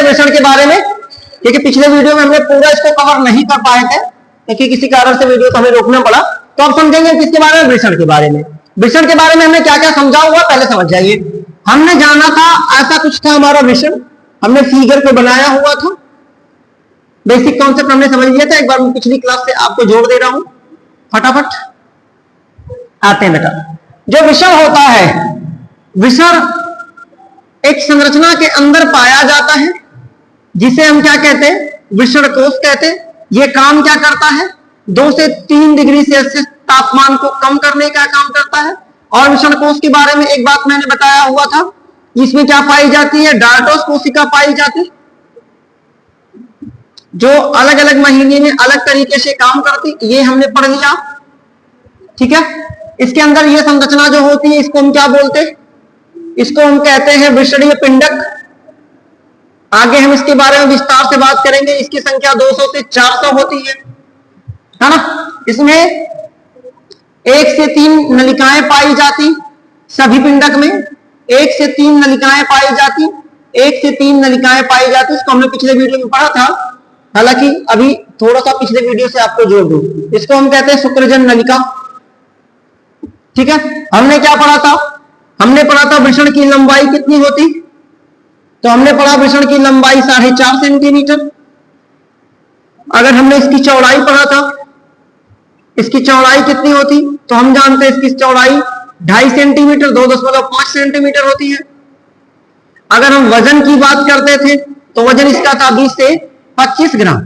वृषण के बारे में, क्योंकि पिछले वीडियो में हमने पूरा इसको कवर नहीं कर पाए थे, क्योंकि किसी कारण से वीडियो को हमें रोकना पड़ा। तो अब समझेंगे किसके बारे में, वृषण के बारे में। वृषण के बारे में हमने क्या क्या समझा हुआ पहले समझ जाइए। हमने जाना था ऐसा कुछ था हमारा वृषण, हमने फिगर को बनाया हुआ था, बेसिक कॉन्सेप्ट हमने समझ लिया था। एक बार मैं पिछली क्लास से आपको जोड़ दे रहा हूं, फटाफट आते हैं बेटा। जो वृषण होता है, वृषण एक संरचना के अंदर पाया जाता है, जिसे हम क्या कहते हैं, वृषण कोश कहते हैं। यह काम क्या करता है, 2 से 3 डिग्री सेल्सियस तापमान को कम करने का काम करता है। और वृषण कोश के बारे में एक बात मैंने बताया हुआ था, इसमें क्या पाई जाती है, डार्टोस कोशिका पाई जाती है, जो अलग अलग महीने में अलग तरीके से काम करती, ये हमने पढ़ लिया। ठीक है, इसके अंदर ये संरचना जो होती है, इसको हम क्या बोलते हैं, इसको हम कहते हैं वृषणीय पिंडक। आगे हम इसके बारे में विस्तार से बात करेंगे। इसकी संख्या 200 से 400 होती है ना। इसमें 1 से 3 नलिकाएं पाई जाती, सभी पिंडक में 1 से 3 नलिकाएं पाई जाती, 1 से 3 नलिकाएं पाई जाती। इसको हमने पिछले वीडियो में पढ़ा था, हालांकि अभी थोड़ा सा पिछले वीडियो से आपको जोड़ दूं। इसको हम कहते हैं शुक्रजन नलिका। ठीक है, हमने क्या पढ़ा था, हमने पढ़ा था वृषण की लंबाई कितनी होती, तो हमने पढ़ा वृषण की लंबाई 4.5 सेंटीमीटर। अगर हमने इसकी चौड़ाई पढ़ा था, इसकी चौड़ाई कितनी होती, तो हम जानते हैं इसकी चौड़ाई 2.5 सेंटीमीटर, 2.5 सेंटीमीटर होती है। अगर हम वजन की बात करते थे तो वजन इसका था 20 से 25 ग्राम।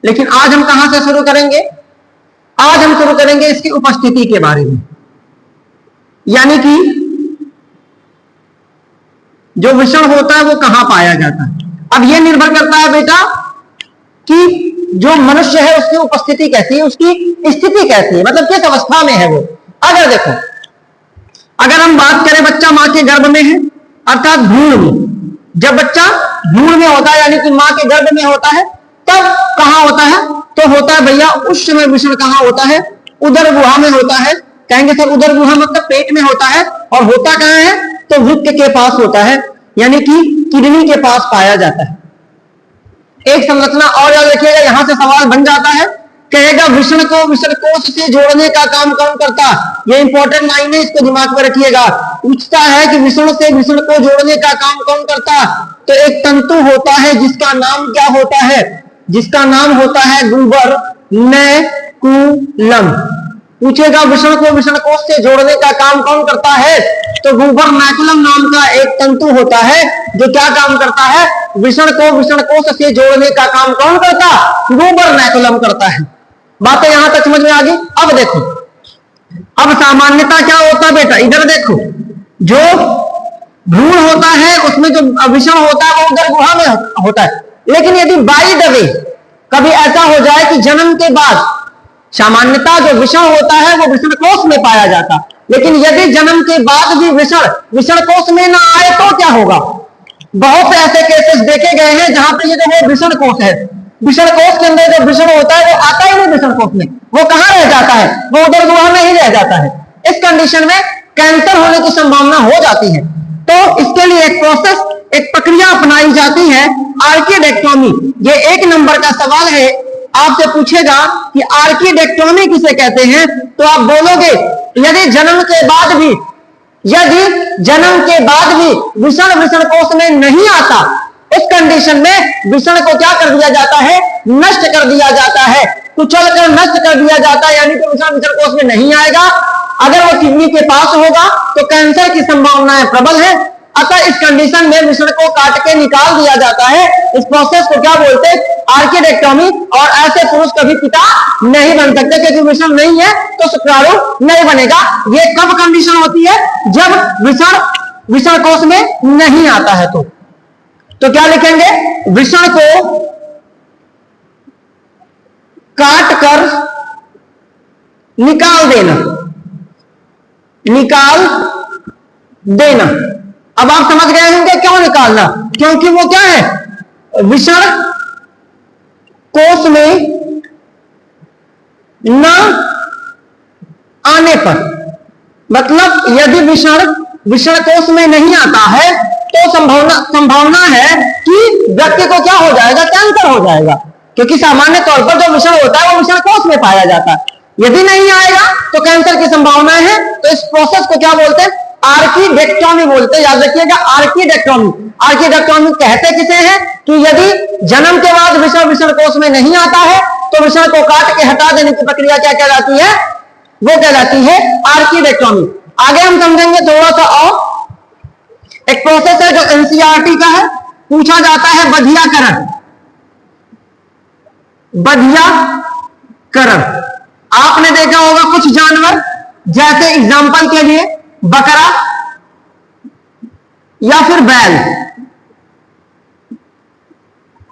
लेकिन आज हम कहां से शुरू करेंगे, आज हम शुरू करेंगे इसकी उपस्थिति के बारे में, यानी कि जो वृषण होता है वो कहां पाया जाता है। अब यह निर्भर करता है बेटा कि जो मनुष्य है उसकी उपस्थिति कैसी है, उसकी स्थिति कैसी है, मतलब किस अवस्था में है वो। अगर देखो, अगर हम बात करें बच्चा मां के गर्भ में है, अर्थात भ्रूण में, जब बच्चा भ्रूण में होता है यानी कि मां के गर्भ में होता है, तब कहां होता है, तो होता है भैया उस समय वृषण कहां होता है, उदर गुहा में होता है। कहेंगे सर उदर गुहा मतलब पेट में होता है, और होता कहां है, तो वृक्क के पास होता है, यानी कि किडनी के पास पाया जाता है। एक संरचना और याद रखिएगा, यहां से सवाल बन जाता है, कहेगा वृषण को वृषण कोश से जोड़ने का काम कौन करता, ये इंपॉर्टेंट लाइन है, इसको दिमाग में रखिएगा। पूछता है कि वृषण से वृषण को जोड़ने का काम कौन करता, तो एक तंतु होता है जिसका नाम क्या होता है, जिसका नाम होता है गुबर नैकुलम। पूछेगा वृषण को वृषण कोश से जोड़ने का काम कौन करता है, तो गुबर नैकुलम नाम का एक तंतु होता है जो क्या काम करता है, वृषण को वृषण कोश से जोड़ने का काम कौन करता, गुबर नैकुलम करता है। बातें यहां तक समझ में आ गई। अब देखो, अब सामान्यता क्या होता बेटा, इधर देखो, जो भ्रूण होता है उसमें जो वृषण होता है वो उदर गुहा में होता है। लेकिन यदि बाई द वे कभी ऐसा हो जाए कि जन्म के बाद, सामान्यता जो वृषण होता है वो वृषण कोश में पाया जाता, लेकिन यदि जन्म के बाद भी वृषण कोश में ना आए तो क्या होगा। बहुत से ऐसे केसेस देखे गए हैं जहां पे ये जो वृषण कोश है, वृषण कोश के अंदर जो वृषण होता है वो आता ही नहीं वृषण कोश में, वो कहां रह जाता है, वो उदर गुहा में ही रह जाता है। इस कंडीशन में कैंसर होने की संभावना हो जाती है। तो इसके लिए एक प्रोसेस, एक प्रक्रिया अपनाई जाती है, आर्किडेक्टोमी। ये 1 नंबर का सवाल है, आपसे पूछेगा कि आर्किडेक्टोमी किसे कहते हैं, तो आप बोलोगे यदि जन्म के बाद भी वृषण वृषण कोश में नहीं आता, उस कंडीशन में वृषण को क्या कर दिया जाता है, नष्ट कर दिया जाता है, कुचल कर नष्ट कर दिया जाता है, यानी कि वृषण वृषण कोश में नहीं आएगा। अगर वो किडनी के पास होगा तो कैंसर की संभावनाएं प्रबल है। अतः इस कंडीशन में वृषण को काट के निकाल दिया जाता है। इस प्रोसेस को क्या बोलते हैं, आर्किडेक्टोमी। और ऐसे पुरुष कभी पिता नहीं बन सकते, क्योंकि वृषण नहीं है तो शुक्राणु नहीं बनेगा। ये कब कंडीशन होती है, जब वृषण कोश में नहीं आता है। तो क्या लिखेंगे, वृषण को काट कर निकाल देना। अब आप समझ गए होंगे क्यों निकालना, क्योंकि वो क्या है, वृषण कोश में न आने पर, मतलब यदि वृषण कोश में नहीं आता है तो संभावना है कि व्यक्ति को क्या हो जाएगा, कैंसर हो जाएगा, क्योंकि सामान्य तौर पर जो विषण होता है वो विषण कोष में पाया जाता है। यदि नहीं आएगा तो कैंसर की संभावना है। तो इस प्रोसेस को क्या बोलते हैं, आर्कीडेक्टोमी बोलते हैं। याद रखिएगा, आर्कीडेक्टोमी। आर्कीडेक्टोमी कहते किसे हैं कि यदि जन्म के बाद विषण कोष में नहीं आता है तो विषण को काट के हटा देने की प्रक्रिया क्या कहलाती है, वो कहलाती है आर्कीडेक्टोमी। आगे हम समझेंगे थोड़ा सा और एक प्रोसेस है जो एनसीईआरटी का है, पूछा जाता है बधियाकरण। बधियाकरण आपने देखा होगा कुछ जानवर, जैसे एग्जांपल के लिए बकरा या फिर बैल,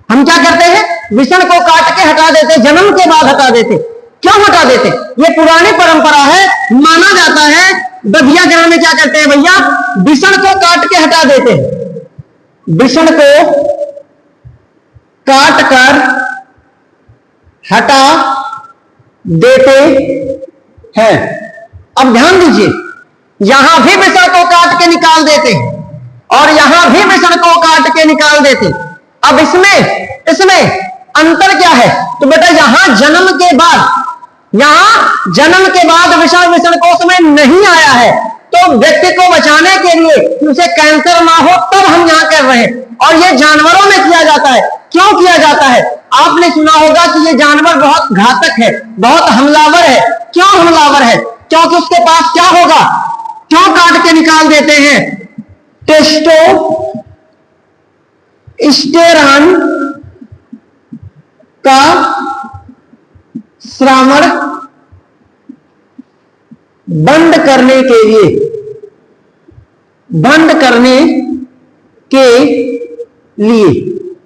हम क्या करते हैं, विषण को काट के हटा देते, जन्म के बाद हटा देते। क्यों हटा देते, ये पुरानी परंपरा है, माना जाता है बधियाकरण में क्या करते हैं भैया, विषण को काट के हटा देते हैं। विषण को काट कर हटा देते हैं। अब ध्यान दीजिए, यहां भी विषण को काट के निकाल देते और यहां भी विषण को काट के निकाल देते। अब इसमें अंतर क्या है, तो बेटा यहां जन्म के बाद विषण कोष में नहीं आया है, तो व्यक्ति को बचाने के लिए कि उसे कैंसर ना हो तब हम यहां कर रहे हैं। और ये जानवरों में किया जाता है। क्यों किया जाता है, आपने सुना होगा कि ये जानवर बहुत घातक है, बहुत हमलावर है। क्यों हमलावर है, क्योंकि उसके पास क्या होगा, क्यों काट के निकाल देते हैं, टेस्टोस्टेरॉन का श्रावण बंद करने के लिए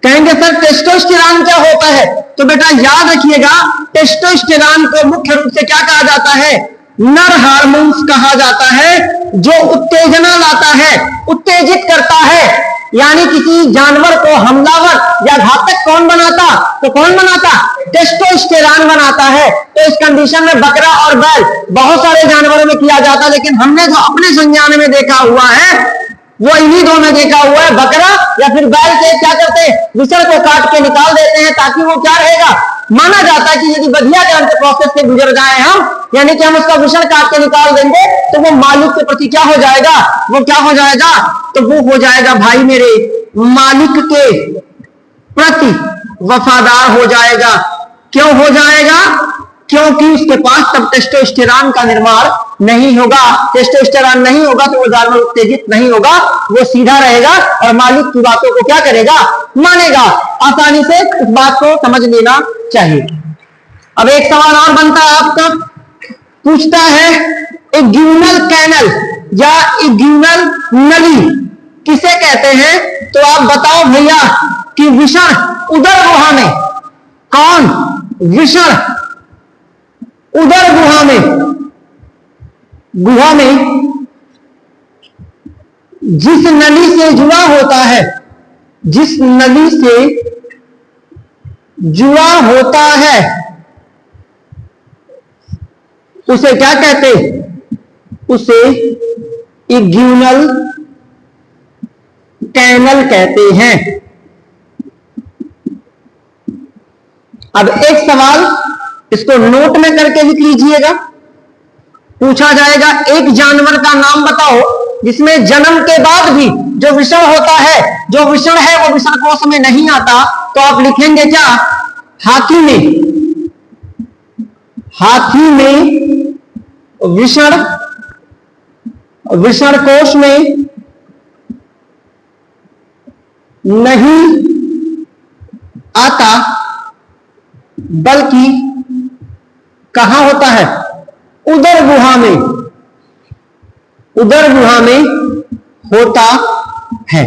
कहेंगे सर टेस्टोस्टेरॉन क्या होता है, तो बेटा याद रखिएगा, टेस्टोस्टेरॉन को मुख्य रूप से क्या कहा जाता है, नर हार्मोन्स कहा जाता है, जो उत्तेजना लाता है, उत्तेजित करता है। यानी किसी जानवर को हमलावर या घातक कौन बनाता, तो कौन बनाता, टेस्टोस्टेरॉन बनाता है। तो इस कंडीशन में बकरा और बैल बहुत सारे जानवरों में किया जाता है, लेकिन हमने जो अपने संज्ञान में देखा हुआ है वो इन्हीं दो में देखा हुआ है, बकरा या फिर बैल के क्या करते हैं, विषण को काट के निकाल देते हैं, ताकि वो क्या रहेगा, माना जाता है कि यदि बधियाकरण के प्रोसेस से गुजर जाए हम, यानी कि हम उसका विषण काट के निकाल देंगे, तो वो मालिक के प्रति क्या हो जाएगा, वो क्या हो जाएगा, तो वो हो जाएगा भाई मेरे मालिक के प्रति वफादार हो जाएगा। क्यों हो जाएगा, क्योंकि उसके पास तब टेस्टोस्टेरॉन का निर्माण नहीं होगा। टेस्टोस्टेरॉन नहीं होगा तो वो जानवर उत्तेजित नहीं होगा, वो सीधा रहेगा और मालिक की बातों को क्या करेगा, मानेगा। आसानी से इस बात को समझ लेना चाहिए। अब एक सवाल और बनता है आपका, पूछता है इग्यूनल कैनल या इग्यूनल नली किसे कहते हैं, तो आप बताओ भैया कि विषण उदर गुहा में, कौन विषण उदर गुहा में जिस नली से जुड़ा होता है, जिस नली से जुड़ा होता है उसे क्या कहते, उसे इग्यूनल कैनल कहते हैं। अब एक सवाल इसको नोट में करके लिख लीजिएगा, पूछा जाएगा एक जानवर का नाम बताओ जिसमें जन्म के बाद भी जो विषण होता है, जो विषण है वो विषण कोष में नहीं आता, तो आप लिखेंगे क्या, हाथी में विषण कोष में नहीं आता, बल्कि कहां होता है, उदर गुहा में होता है।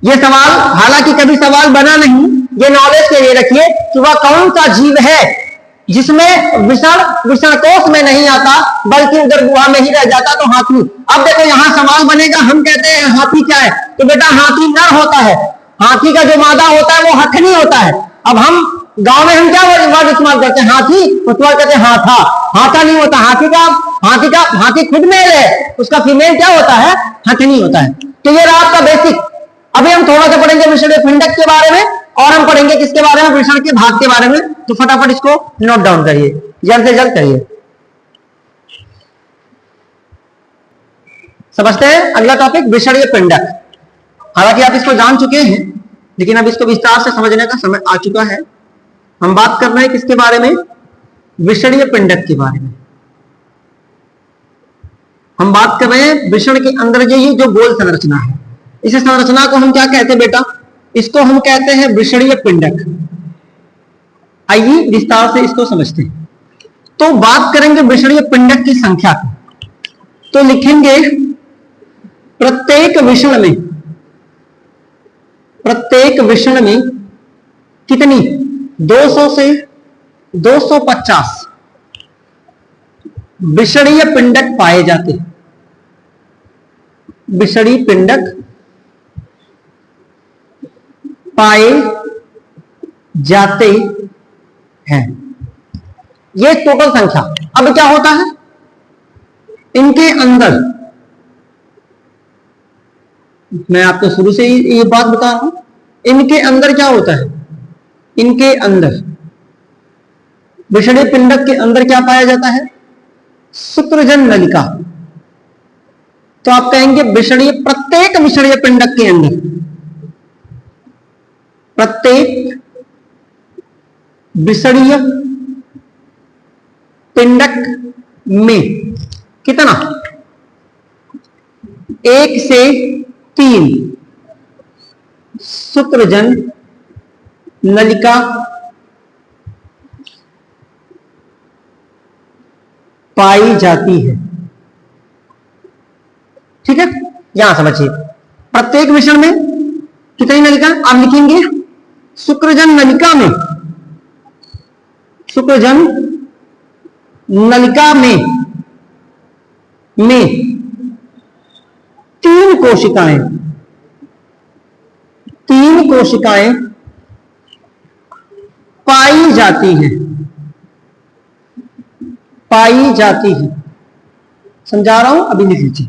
यह सवाल हालांकि कभी सवाल बना नहीं, ये नॉलेज के लिए रखिए कि वह कौन सा जीव है जिसमें विषण कोष में नहीं आता बल्कि उदर गुहा में ही रह जाता, तो हाथी। अब देखो यहां सवाल बनेगा, हम कहते हैं हाथी क्या है, तो बेटा हाथी नर होता है, हाथी का जो मादा होता है वो हथनी होता है। अब हम गांव में हम क्या वर्ड इस्तेमाल करते हैं, हाथी, उसके बाद कहते हैं हाथा नहीं होता, हाथी खुद मेल है, उसका फीमेल क्या होता है, हथनी होता है। तो ये रहा आपका बेसिक। अभी हम थोड़ा सा पढ़ेंगे विषणीय पिंडक के बारे में और हम पढ़ेंगे किसके बारे में, वृषण के भाग के बारे में। तो फटाफट इसको नोट डाउन करिए, जल्द से जल्द करिए। समझते हैं अगला टॉपिक विषणीय पिंडक। हालांकि आप इसको जान चुके हैं लेकिन अब इसको विस्तार से समझने का समय आ चुका है। हम बात कर रहे हैं किसके बारे में, विषणीय पिंडक के बारे में। हम बात कर रहे हैं विषण के अंदर ये जो गोल संरचना है, इस संरचना को हम क्या कहते हैं बेटा, इसको हम कहते हैं विषणीय पिंडक। आइए विस्तार से इसको समझते हैं। तो बात करेंगे विषणीय पिंडक की संख्या की, तो लिखेंगे प्रत्येक विषण में कितनी, 200 से 250 विषणीय पिंडक पाए जाते हैं। विषणीय पिंडक पाए जाते हैं, ये टोटल संख्या। अब क्या होता है इनके अंदर, मैं आपको शुरू से ही ये बात बता रहा हूं, इनके अंदर क्या होता है, इनके अंदर विषणीय पिंडक के अंदर क्या पाया जाता है, शुक्रजन नलिका। तो आप कहेंगे प्रत्येक विषणीय पिंडक के अंदर, प्रत्येक विषणीय पिंडक में कितना, 1 से 3 शुक्रजन नलिका पाई जाती है। ठीक है, यहां समझिए प्रत्येक विषण में कितनी नलिका, आप लिखेंगे शुक्रजन नलिका में, शुक्रजन नलिका में 3 कोशिकाएं, 3 कोशिकाएं पाई जाती हैं, पाई जाती है। समझा रहा हूं, अभी लिख लीजिए।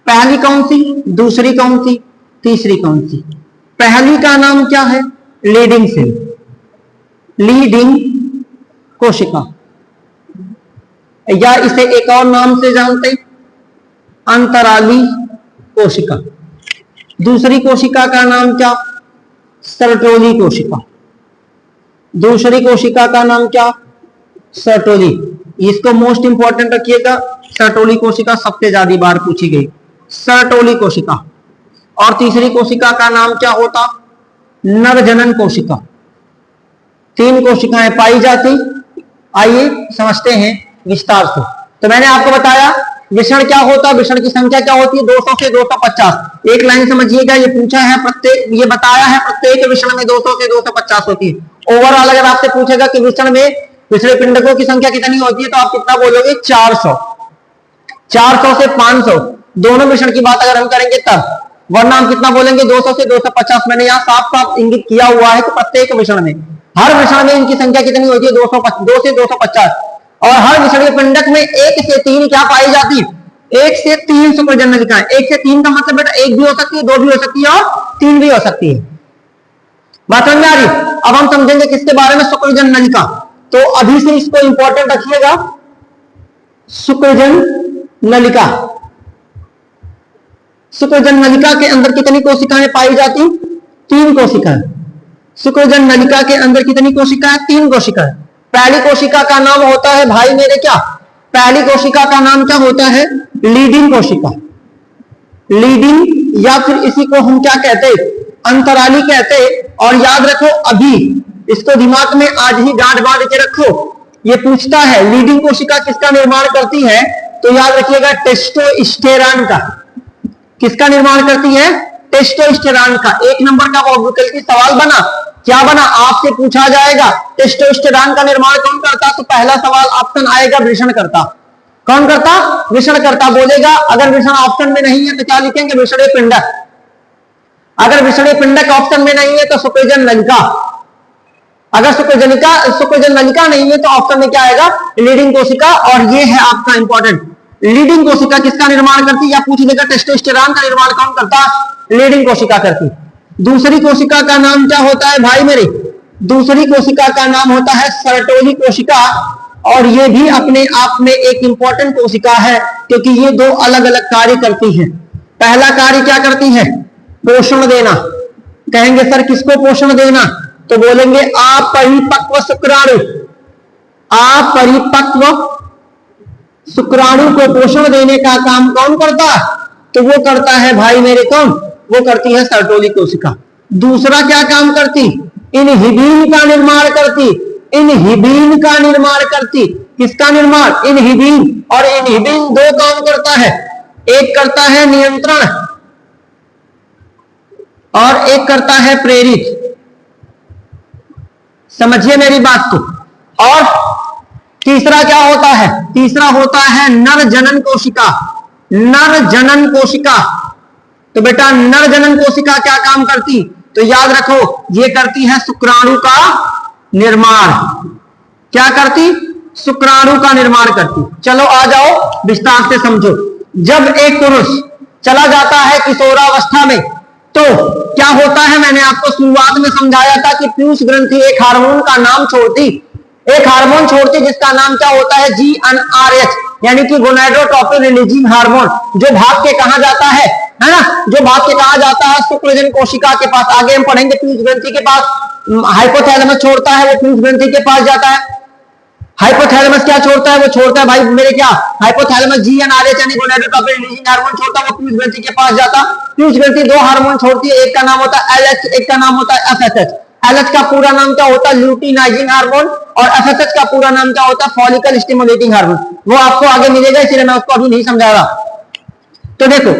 पहली कौन सी, दूसरी कौन सी, तीसरी कौन सी। पहली का नाम क्या है, लीडिंग सेल, लीडिंग कोशिका, या इसे एक और नाम से जानते अंतराली कोशिका। दूसरी कोशिका का नाम क्या, सर्टोली कोशिका। दूसरी कोशिका का नाम क्या, सर्टोली। इसको मोस्ट इंपॉर्टेंट रखिएगा, सर्टोली कोशिका सबसे ज्यादा बार पूछी गई, सर्टोली कोशिका। और तीसरी कोशिका का नाम क्या होता, नरजनन कोशिका। 3 कोशिकाएं पाई जाती। आइए समझते हैं विस्तार से। तो मैंने आपको बताया विषण क्या होता है, विषण की संख्या क्या होती है, 200 से 250। एक लाइन समझिएगा, ये पूछा है प्रत्येक, ये बताया है प्रत्येक विषण में 200 से 250 होती है। ओवरऑल अगर आपसे पूछेगा कि विषण में विषणीय पिंडकों की संख्या कितनी होती है, तो आप कितना बोलोगे, 400। 400 से 500 दोनों विषण की बात अगर हम करेंगे तब, वरना हम कितना बोलेंगे, 200 से 250। मैंने यहाँ साफ साफ इंगित किया हुआ है कि प्रत्येक विषण में, हर विषण में इनकी संख्या कितनी होती है, 2 से 250। और हर विषणीय पिंडक में 1 से 3 क्या पाई जाती है, 1 से 3 शुक्रजन नलिकाएं। 1 से 3 का मतलब बेटा 1 भी हो सकती है, 2 भी हो सकती है और 3 भी हो सकती है। बात समझ में आ रही। अब हम समझेंगे किसके बारे में, शुक्रजन नलिका। तो अभी से इसको इंपॉर्टेंट रखिएगा, शुक्रजन नलिका। शुक्रजन नलिका के अंदर कितनी कोशिकाएं पाई जाती, 3 कोशिकाएं। शुक्रजन नलिका के अंदर कितनी कोशिकाएं, 3 कोशिकाएं। पहली कोशिका का नाम होता है भाई मेरे क्या, पहली कोशिका का नाम क्या होता है, लीडिंग कोशिका, लीडिंग, या फिर इसी को हम क्या कहते हैं, अंतराली कहते। और याद रखो, अभी इसको दिमाग में आज ही गांठ बांध के रखो, ये पूछता है लीडिंग कोशिका किसका निर्माण करती है, तो याद रखिएगा टेस्टोस्टेरॉन का। किसका निर्माण करती है, टेस्टोस्टेरॉन का। 1 नंबर का विकल्प सवाल बना, क्या बना, आपसे पूछा जाएगा टेस्टोस्टेरॉन का निर्माण कौन करता, तो पहला सवाल ऑप्शन आएगा वृषण करता। कौन करता, वृषण करता बोलेगा। अगर वृषण ऑप्शन में नहीं है तो क्या लिखेंगे, विषणीय पिंडक। अगर विषणीय पिंडक ऑप्शन में नहीं है तो शुक्रजन नलिका। अगर शुक्रजन नलिका नहीं है तो ऑप्शन में क्या आएगा, लीडिंग कोशिका। और ये है आपका इंपॉर्टेंट, लीडिंग कोशिका किसका निर्माण करती, या पूछ देगा टेस्टोस्टेरॉन का निर्माण कौन करता, लीडिंग कोशिका करती। दूसरी कोशिका का नाम क्या होता है भाई मेरे, दूसरी कोशिका का नाम होता है सर्टोली कोशिका, और ये भी अपने आप में एक इंपॉर्टेंट कोशिका है, क्योंकि ये दो अलग अलग कार्य करती है। पहला कार्य क्या करती है, पोषण देना। कहेंगे सर किसको पोषण देना, तो बोलेंगे अपरिपक्व शुक्राणु, अपरिपक्व शुक्राणु को पोषण देने का काम कौन करता, तो वो करता है भाई मेरे कौन, वो करती है सर्टोली कोशिका। दूसरा क्या काम करती, इनहिबिन का निर्माण करती, इनहिबिन का निर्माण करती। किसका निर्माण, इनहिबिन। और इनहिबिन दो काम करता है, एक करता है नियंत्रण और एक करता है प्रेरित। समझिए मेरी बात को। और तीसरा क्या होता है, तीसरा होता है नर जनन कोशिका, नर जनन कोशिका। तो बेटा नर जनन कोशिका क्या काम करती, तो याद रखो ये करती है शुक्राणु का निर्माण। क्या करती, शुक्राणु का निर्माण करती। चलो आ जाओ विस्तार से समझो। जब एक पुरुष चला जाता है किशोरावस्था में तो क्या होता है, मैंने आपको शुरुआत में समझाया था कि पीयूष ग्रंथि एक हार्मोन का नाम छोड़ती, एक हार्मोन छोड़ती जिसका नाम क्या होता है, GnRH, यानी कि गोनाडोट्रोपिन रिलीजिंग हार्मोन, जो भाग के कहा जाता है ना, जो भाग के कहा जाता है शुक्रजन कोशिका के पास। आगे हम पढ़ेंगे पीयूष ग्रंथि के पास हाइपोथैलेमस छोड़ता है, वो पीयूष ग्रंथि के पास जाता है। हाइपोथैलेमस क्या छोड़ता है, वो छोड़ता है भाई मेरे क्या, हाइपोथैलेमस GnRH यानी गोनाडोट्रोपिन रिलीजिंग हार्मोन छोड़ता है, वो पीयूष ग्रंथि के पास जाता। पीयूष ग्रंथि दो हार्मोन छोड़ती है, एक का नाम होता है LH, एक का नाम होता है FSH। LH का पूरा नाम क्या होता है, ल्यूटिनाइजिंग हार्मोन, और FSH का पूरा नाम क्या होता है, फॉलिकल स्टिमुलेटिंग हार्मोन। वो आपको आगे मिलेगा, इसलिए मैं उसको अभी नहीं समझा रहा। तो देखो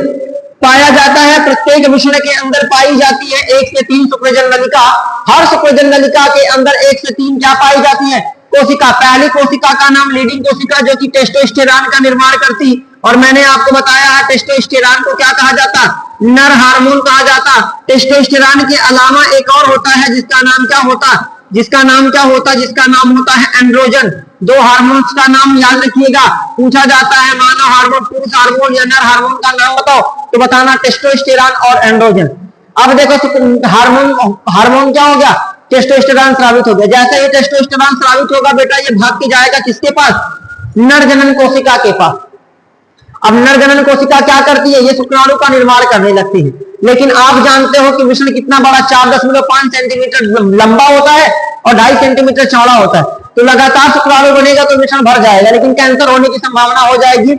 पाया जाता है प्रत्येक वृषण के अंदर पाई जाती है 1 से 3 शुक्रजन नलिका। हर शुक्रजन नलिका के अंदर 1 से 3 क्या पाई जाती है, कोशिका। पहली कोशिका का नाम लीडिंग कोशिका, जो कि टेस्टोस्टेरॉन का निर्माण करती। और मैंने आपको बताया है टेस्टोस्टेरॉन को क्या कहा जाता, नर हार्मोन कहा जाता। टेस्टोस्टेरॉन के अलावा एक और होता है जिसका नाम क्या होता, जिसका नाम क्या होता, जिसका नाम होता है एंड्रोजन। दो हार्मोन्स का नाम याद रखिएगा, पूछा जाता है मानव हार्मोन, पुरुष हार्मोन या नर हार्मोन का नाम बताओ, तो बताना टेस्टोस्टेरॉन और एंड्रोजन। अब देखो हार्मोन क्या हो गया, टेस्टोस्टेरॉन स्रावित हो गया। जैसे ये टेस्टोस्टेरॉन स्रावित होगा बेटा, ये भाग के जाएगा किसके पास, नर जनन कोशिका के पास। अब नर जनन कोशिका क्या करती है, ये शुक्राणु का निर्माण करने लगती है। लेकिन आप जानते हो कि वृषण कितना बड़ा, 4.5 सेंटीमीटर लंबा होता है और 2.5 सेंटीमीटर चौड़ा होता है। तो लगातार शुक्राणु बनेगा तो वृषण भर जाएगा, लेकिन कैंसर होने की संभावना हो जाएगी,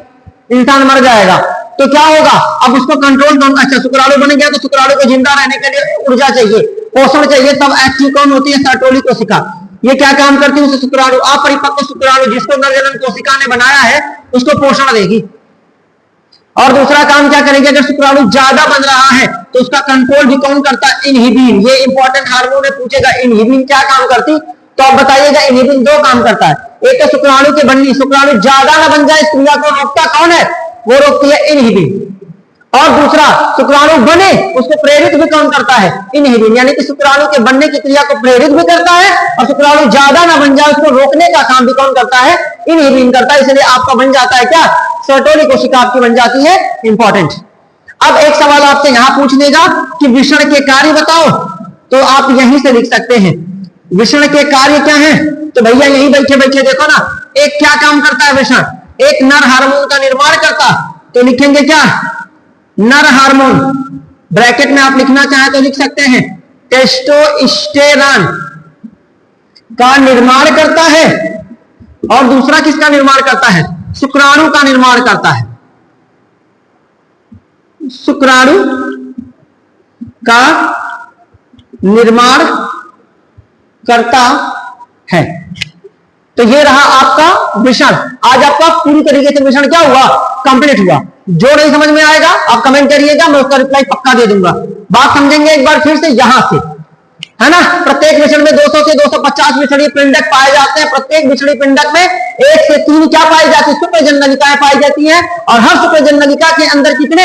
इंसान मर जाएगा। तो क्या होगा, अब उसको कंट्रोल करना। अच्छा शुक्राणु बन गया तो शुक्राणु को जिंदा रहने के लिए ऊर्जा चाहिए, पोषण चाहिए, तब एक्टिव कौन होती है, सर्टोली कोशिका। ये क्या काम करती है, उसे शुक्राणु, अपरिपक्व शुक्राणु जिसको नरजनन कोशिका ने बनाया है उसको पोषण देगी। और दूसरा काम क्या करेंगे, अगर शुक्राणु ज्यादा बन रहा है तो उसका कंट्रोल भी कौन करता है, इनहिबिन। ये इंपॉर्टेंट हार्मोन है, पूछेगा इनहिबिन क्या काम करती, तो आप बताइएगा इनहिबिन दो काम करता है। एक तो शुक्राणु के बननी, शुक्राणु ज्यादा ना बन जाए इस क्रिया को रोकता कौन है, वो रोकती है इनहिबिन। और दूसरा शुक्राणु बने उसको प्रेरित भी कौन करता है, इनहिबिन। यानी कि शुक्राणु के बनने की क्रिया को प्रेरित भी करता है और शुक्राणु ज्यादा ना बन जाए उसको रोकने का काम भी कौन करता है, इनहिबिन करता है। इसलिए आपका बन जाता है क्या, सर्टोली कोशिका आपकी बन जाती है इंपॉर्टेंट। अब एक सवाल आपसे यहां पूछ लेगा कि वृषण के कार्य बताओ, तो आप यहीं से लिख सकते हैं वृषण के कार्य क्या है। तो भैया यहीं बैठे बैठे देखो ना, एक क्या काम करता है वृषण, एक नर हार्मोन का निर्माण करता। तो लिखेंगे क्या, नर हार्मोन, ब्रैकेट में आप लिखना चाहे तो लिख सकते हैं टेस्टोस्टेरॉन का निर्माण करता है। और दूसरा किसका निर्माण करता है, शुक्राणु का निर्माण करता है, शुक्राणु का निर्माण करता है। तो ये रहा आपका वृषण। आज आपका पूरी तरीके से वृषण क्या हुआ, कंप्लीट हुआ। जो नहीं समझ में आएगा आप कमेंट करिएगा, मैं उसका रिप्लाई पक्का दे दूंगा। बात समझेंगे एक बार फिर से यहां से, है ना। प्रत्येक वृषण में 200 से 250 विषणीय पिंडक पाए जाते हैं। प्रत्येक विषणीय पिंडक में 1 से 3 क्या पाई जाती है, शुक्रजन नलिकाएं पाई जाती हैं। और हर शुक्रजन नलिका के अंदर कितने,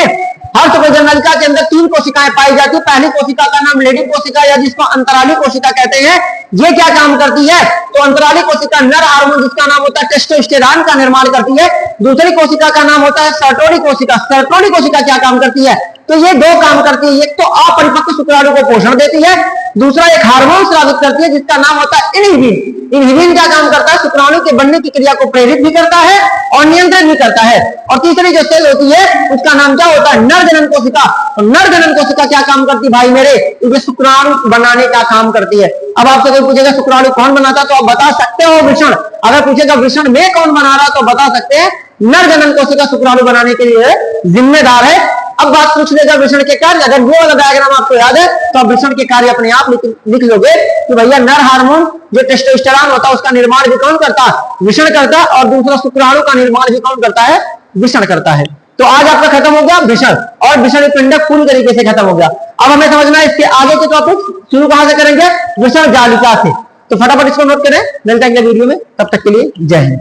हर शुक्रजन नलिका के अंदर 3 कोशिकाएं पाई जाती है। पहली कोशिका का नाम लीडिंग कोशिका या जिसको अंतराली कोशिका कहते हैं, ये क्या काम करती है? तो अंतराली कोशिका नर हार्मोन जिसका नाम होता है टेस्टोस्टेरॉन का निर्माण करती है। दूसरी कोशिका का नाम होता है सर्टोरी कोशिका। सर्टोरी कोशिका क्या काम करती है? तो ये दो काम करती है, एक तो अपरिपक्व शुक्राणु को पोषण देती है, दूसरा एक हार्मोन स्रावित करती है जिसका नाम होता है इनहिबिन। इनहिबिन क्या काम करता है? शुक्राणु के बनने की क्रिया को प्रेरित भी करता है और नियंत्रित भी करता है। और तीसरी जो सेल होती है उसका नाम क्या होता है? नर जनन कोशिका। तो नर जनन कोशिका क्या काम करती है भाई मेरे? ये शुक्राणु बनाने का काम करती है। अब आपसे कोई पूछेगा शुक्राणु कौन बनाता है तो आप बता सकते हो वृषण। अगर पूछेगा वृषण में कौन बना रहा तो बता सकते हैं नर जनन कोशिका शुक्राणु बनाने के लिए जिम्मेदार है। अब बात पूछ लेगा वृषण के कार्य। अगर वो वाला डायग्राम आपको याद है तो आप वृषण के कार्य अपने आप लिख लोगे कि भैया नर हार्मोन जो टेस्टोस्टेरॉन होता है उसका निर्माण भी कौन करता है? वृषण करता है। और दूसरा शुक्राणु का निर्माण भी कौन करता है? वृषण करता है। तो आज आपका खत्म हो गया वृषण और वृषण पिंडक पूरी तरीके से खत्म हो गया। अब हमें समझना है इसके आगे के टॉपिक शुरू कहां से करेंगे? वृषण जालिका से। तो फटाफट इसको नोट करें, मिलते हैं अगले वीडियो में, तब तक के लिए जय हिंद।